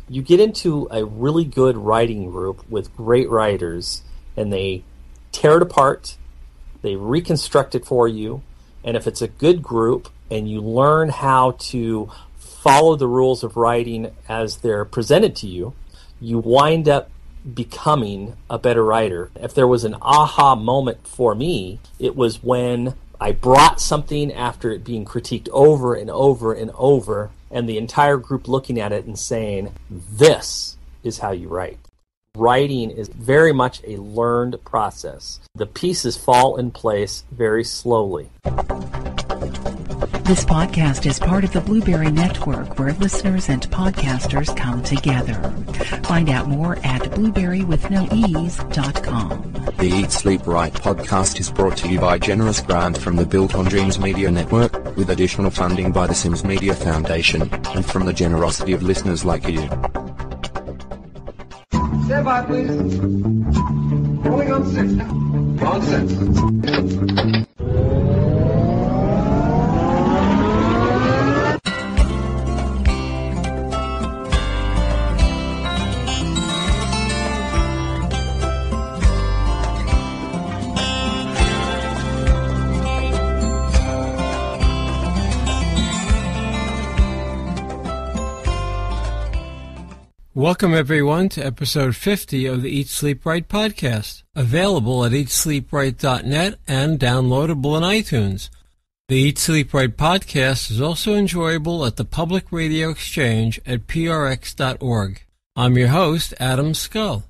You get into a really good writing group with great writers, and they tear it apart, they reconstruct it for you, and if it's a good group and you learn how to follow the rules of writing as they're presented to you, you wind up becoming a better writer. If there was an aha moment for me, it was when I brought something after it being critiqued over and over and over, and the entire group looking at it and saying, this is how you write. Writing is very much a learned process. The pieces fall in place very slowly. This podcast is part of the Blueberry Network, where listeners and podcasters come together. Find out more at blueberrywithnoease.com. The Eat, Sleep, Write podcast is brought to you by generous grant from the Built on Dreams Media Network, with additional funding by the Sims Media Foundation, and from the generosity of listeners like you. Stand by, please. Rolling on 6 now. On 6. Welcome, everyone, to episode 50 of the Eat, Sleep, Write podcast, available at eatsleepwrite.net and downloadable in iTunes. The Eat, Sleep, Write podcast is also enjoyable at the Public Radio Exchange at prx.org. I'm your host, Adam Scull.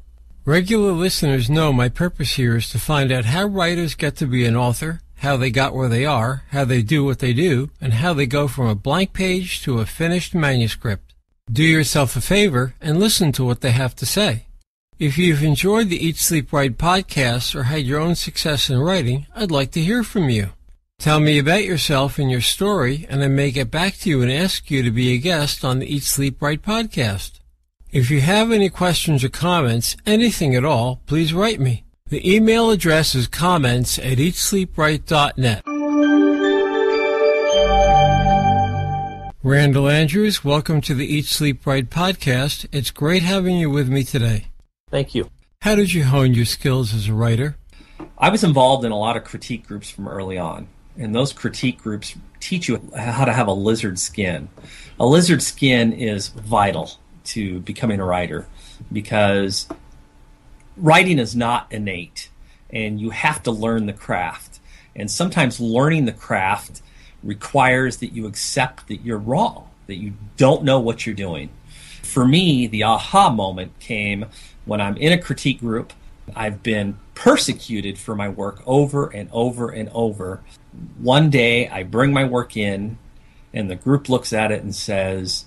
Regular listeners know my purpose here is to find out how writers get to be an author, how they got where they are, how they do what they do, and how they go from a blank page to a finished manuscript. Do yourself a favor and listen to what they have to say. If you've enjoyed the Eat, Sleep, Write podcasts or had your own success in writing, I'd like to hear from you. Tell me about yourself and your story, and I may get back to you and ask you to be a guest on the Eat, Sleep, Write podcast. If you have any questions or comments, anything at all, please write me. The email address is comments@eatsleepwrite.net. Randall Andrews, welcome to the Eat, Sleep, Write podcast. It's great having you with me today. Thank you. How did you hone your skills as a writer? I was involved in a lot of critique groups from early on, and those critique groups teach you how to have a lizard skin. A lizard skin is vital to becoming a writer because writing is not innate, and you have to learn the craft. And sometimes learning the craft requires that you accept that you're wrong, that you don't know what you're doing. For me, the aha moment came when I'm in a critique group. I've been persecuted for my work over and over and over. One day, I bring my work in, and the group looks at it and says,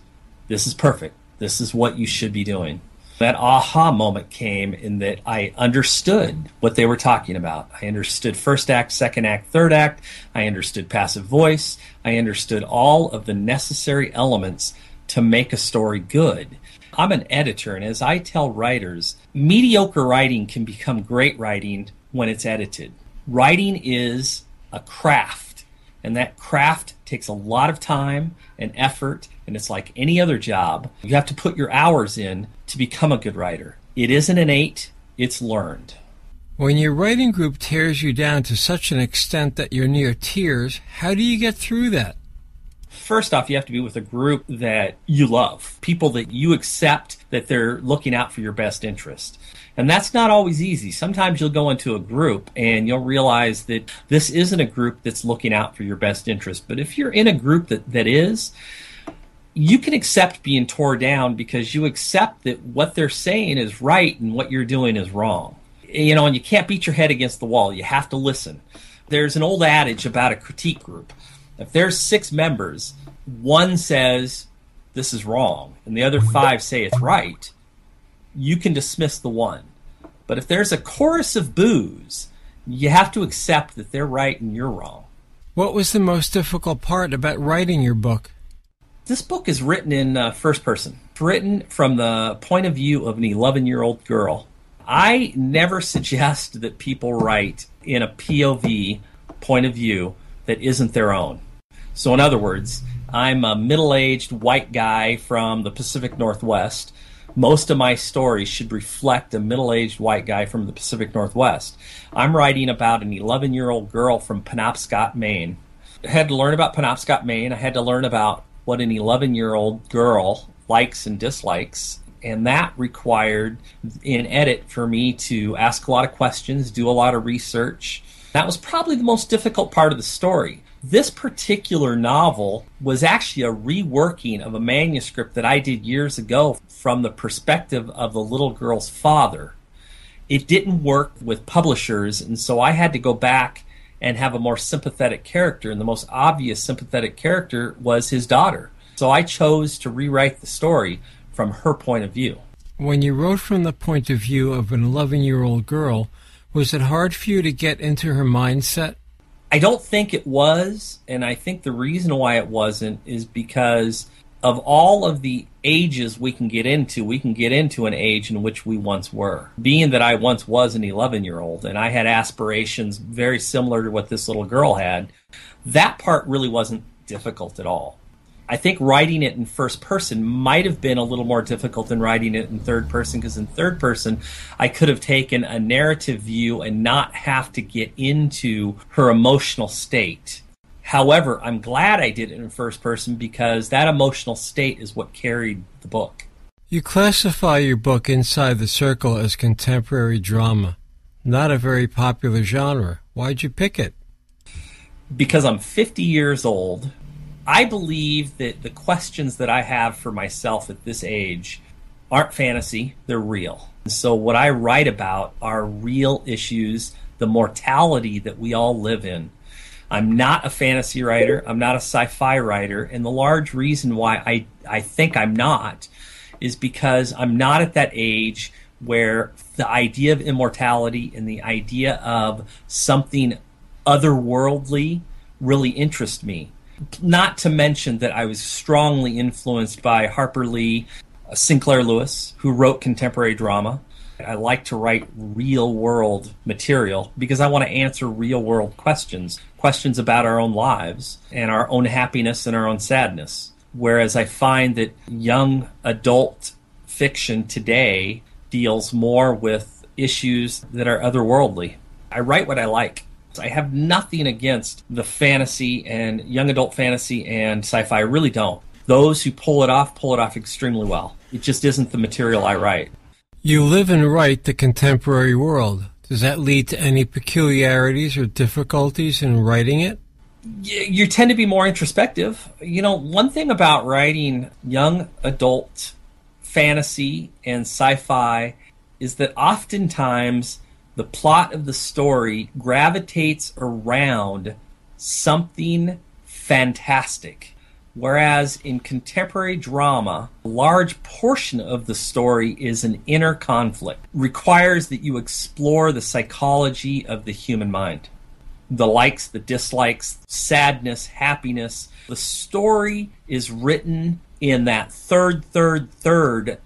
this is perfect. This is what you should be doing. That aha moment came in that I understood what they were talking about. I understood first act, second act, third act. I understood passive voice. I understood all of the necessary elements to make a story good. I'm an editor, and as I tell writers, mediocre writing can become great writing when it's edited. Writing is a craft, and that craft takes a lot of time and effort, and it's like any other job. You have to put your hours in to become a good writer. It isn't innate, it's learned. When your writing group tears you down to such an extent that you're near tears, how do you get through that? First off, you have to be with a group that you love, people that you accept that they're looking out for your best interest. And that's not always easy. Sometimes you'll go into a group and you'll realize that this isn't a group that's looking out for your best interest. But if you're in a group that is, you can accept being torn down because you accept that what they're saying is right and what you're doing is wrong. You know, and you can't beat your head against the wall. You have to listen. There's an old adage about a critique group. If there's 6 members, one says this is wrong and the other 5 say it's right, you can dismiss the one. But if there's a chorus of boos, you have to accept that they're right and you're wrong. What was the most difficult part about writing your book? This book is written in first person. It's written from the point of view of an 11-year-old girl. I never suggest that people write in a POV point of view that isn't their own. So in other words, I'm a middle-aged white guy from the Pacific Northwest Most of my stories should reflect a middle-aged white guy from the Pacific Northwest. I'm writing about an 11-year-old girl from Penobscot, Maine. I had to learn about Penobscot, Maine. I had to learn about what an 11-year-old girl likes and dislikes, and that required an edit for me to ask a lot of questions, do a lot of research. That was probably the most difficult part of the story. This particular novel was actually a reworking of a manuscript that I did years ago from the perspective of the little girl's father. It didn't work with publishers, and so I had to go back and have a more sympathetic character, and the most obvious sympathetic character was his daughter. So I chose to rewrite the story from her point of view. When you wrote from the point of view of an 11-year-old girl, was it hard for you to get into her mindset? I don't think it was, and I think the reason why it wasn't is because of all of the ages we can get into an age in which we once were. Being that I once was an 11-year-old and I had aspirations very similar to what this little girl had, that part really wasn't difficult at all. I think writing it in first person might have been a little more difficult than writing it in third person, because in third person I could have taken a narrative view and not have to get into her emotional state. However, I'm glad I did it in first person because that emotional state is what carried the book. You classify your book Inside the Circle as contemporary drama, not a very popular genre. Why'd you pick it? Because I'm 50 years old. I believe that the questions that I have for myself at this age aren't fantasy, they're real. So what I write about are real issues, the mortality that we all live in. I'm not a fantasy writer, I'm not a sci-fi writer, and the large reason why I think I'm not is because I'm not at that age where the idea of immortality and the idea of something otherworldly really interest me. Not to mention that I was strongly influenced by Harper Lee, Sinclair Lewis, who wrote contemporary drama. I like to write real-world material because I want to answer real-world questions about our own lives and our own happiness and our own sadness. Whereas I find that young adult fiction today deals more with issues that are otherworldly. I write what I like. I have nothing against the fantasy and young adult fantasy and sci-fi. I really don't. Those who pull it off extremely well. It just isn't the material I write. You live and write the contemporary world. Does that lead to any peculiarities or difficulties in writing it? You tend to be more introspective. You know, one thing about writing young adult fantasy and sci-fi is that oftentimes the plot of the story gravitates around something fantastic. Whereas in contemporary drama, a large portion of the story is an inner conflict. Requires that you explore the psychology of the human mind. The likes, the dislikes, sadness, happiness. The story is written in that third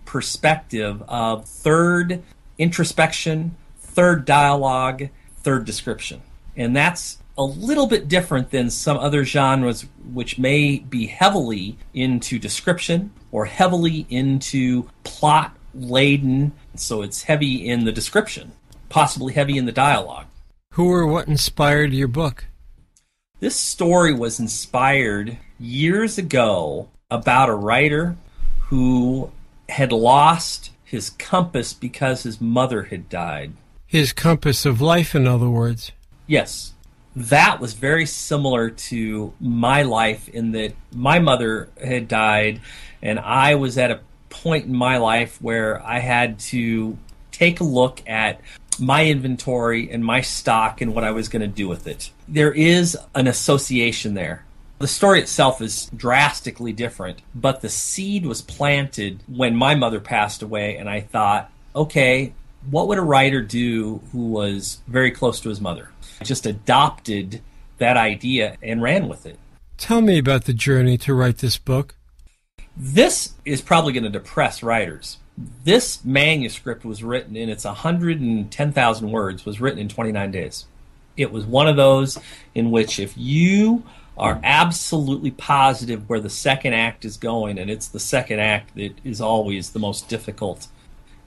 perspective of third introspection, third dialogue, third description. And that's a little bit different than some other genres which may be heavily into description or heavily into plot-laden, so it's heavy in the description, possibly heavy in the dialogue. Who or what inspired your book? This story was inspired years ago about a writer who had lost his compass because his mother had died. His compass of life, in other words. Yes. That was very similar to my life in that my mother had died and I was at a point in my life where I had to take a look at my inventory and my stock and what I was going to do with it. There is an association there. The story itself is drastically different, but the seed was planted when my mother passed away, and I thought, okay, what would a writer do who was very close to his mother? I just adopted that idea and ran with it. Tell me about the journey to write this book. This is probably going to depress writers. This manuscript was written in its 110,000 words, was written in 29 days. It was one of those in which if you are absolutely positive where the second act is going, and it's the second act that is always the most difficult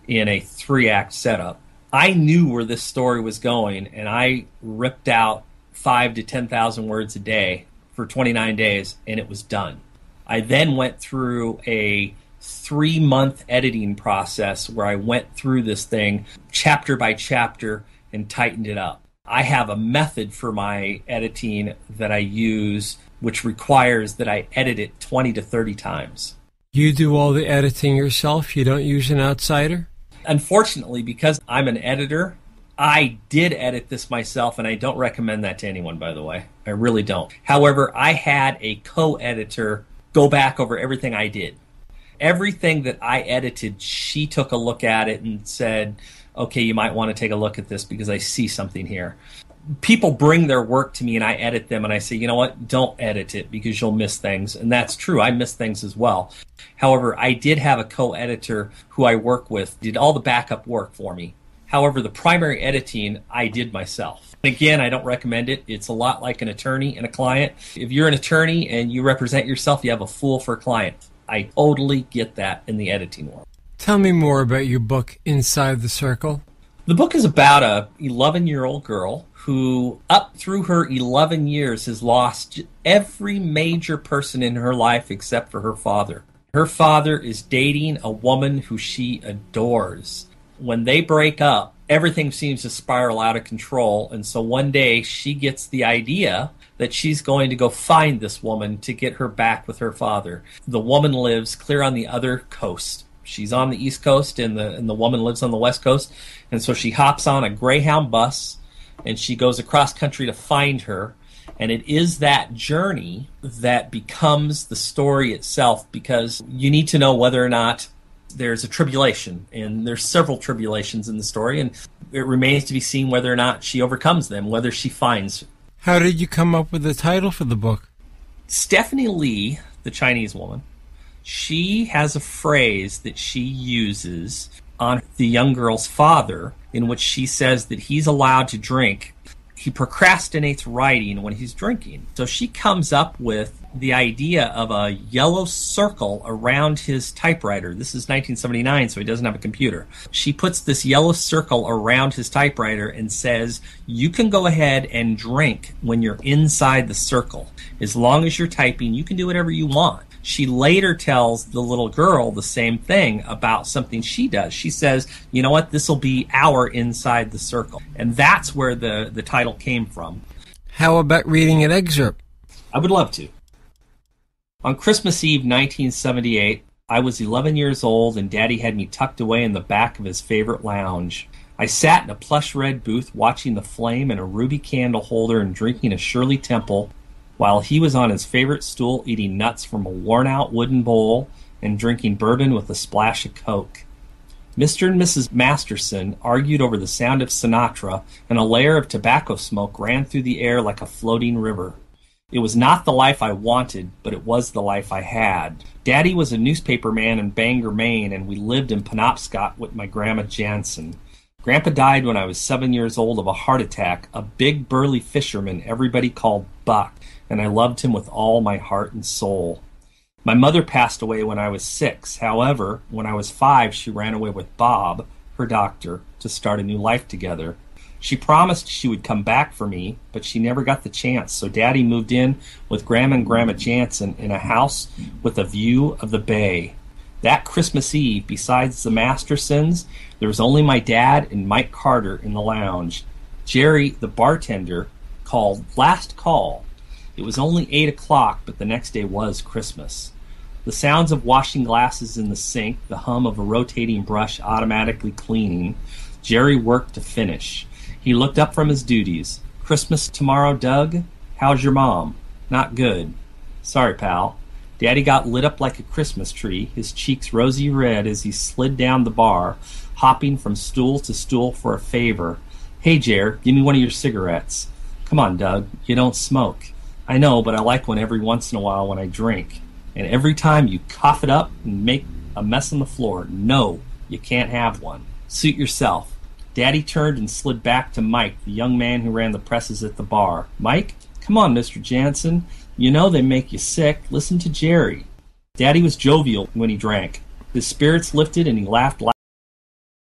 in a 3-act setup. I knew where this story was going, and I ripped out 5,000 to 10,000 words a day for 29 days, and it was done. I then went through a 3-month editing process where I went through this thing chapter by chapter and tightened it up. I have a method for my editing that I use, which requires that I edit it 20 to 30 times. You do all the editing yourself? You don't use an outsider? Unfortunately, because I'm an editor, I did edit this myself, and I don't recommend that to anyone, by the way. I really don't. However, I had a co-editor go back over everything I did. Everything that I edited, she took a look at it and said, okay, you might want to take a look at this because I see something here. People bring their work to me and I edit them, and I say, you know what, don't edit it because you'll miss things. And that's true, I miss things as well. However, I did have a co-editor who I work with, did all the backup work for me. However, the primary editing, I did myself. Again, I don't recommend it. It's a lot like an attorney and a client. If you're an attorney and you represent yourself, you have a fool for a client. I totally get that in the editing world. Tell me more about your book, Inside the Circle. The book is about a 11-year-old girl who, up through her 11 years, has lost every major person in her life except for her father. Her father is dating a woman who she adores. When they break up, everything seems to spiral out of control, and so one day she gets the idea that she's going to go find this woman to get her back with her father. The woman lives clear on the other coast. She's on the East Coast, and the woman lives on the West Coast, and so she hops on a Greyhound bus, and she goes across country to find her, and it is that journey that becomes the story itself, because you need to know whether or not there's a tribulation, and there's several tribulations in the story, and it remains to be seen whether or not she overcomes them, whether she finds. How did you come up with the title for the book? Stephanie Lee, the Chinese woman, she has a phrase that she uses on the young girl's father, in which she says that he's allowed to drink. He procrastinates writing when he's drinking. So she comes up with the idea of a yellow circle around his typewriter. This is 1979, so he doesn't have a computer. She puts this yellow circle around his typewriter and says, you can go ahead and drink when you're inside the circle. As long as you're typing, you can do whatever you want. She later tells the little girl the same thing about something she does. She says, you know what, this will be our inside the circle. And that's where the title came from. How about reading an excerpt? I would love to. On Christmas Eve 1978, I was 11 years old and Daddy had me tucked away in the back of his favorite lounge. I sat in a plush red booth watching the flame and a ruby candle holder and drinking a Shirley Temple, while he was on his favorite stool eating nuts from a worn-out wooden bowl and drinking bourbon with a splash of Coke. Mr. and Mrs. Masterson argued over the sound of Sinatra, and a layer of tobacco smoke ran through the air like a floating river. It was not the life I wanted, but it was the life I had. Daddy was a newspaper man in Bangor, Maine, and we lived in Penobscot with my grandma Jansen. Grandpa died when I was 7 years old of a heart attack, a big burly fisherman everybody called Buck, and I loved him with all my heart and soul. My mother passed away when I was 6. However, when I was 5, she ran away with Bob, her doctor, to start a new life together. She promised she would come back for me, but she never got the chance, so Daddy moved in with Grandma and Grandma Jansen in a house with a view of the bay. That Christmas Eve, besides the Mastersons, there was only my dad and Mike Carter in the lounge. Jerry, the bartender, called last call. It was only 8 o'clock, but the next day was Christmas. The sounds of washing glasses in the sink, the hum of a rotating brush automatically cleaning. Jerry worked to finish. He looked up from his duties. Christmas tomorrow, Doug? How's your mom? Not good. Sorry, pal. Daddy got lit up like a Christmas tree, his cheeks rosy red as he slid down the bar, hopping from stool to stool for a favor. Hey, Jer, give me one of your cigarettes. Come on, Doug. You don't smoke. I know, but I like one every once in a while when I drink. And every time you cough it up and make a mess on the floor, no, you can't have one. Suit yourself. Daddy turned and slid back to Mike, the young man who ran the presses at the bar. Mike? Come on, Mr. Jansen. You know they make you sick. Listen to Jerry. Daddy was jovial when he drank. His spirits lifted and he laughed loud.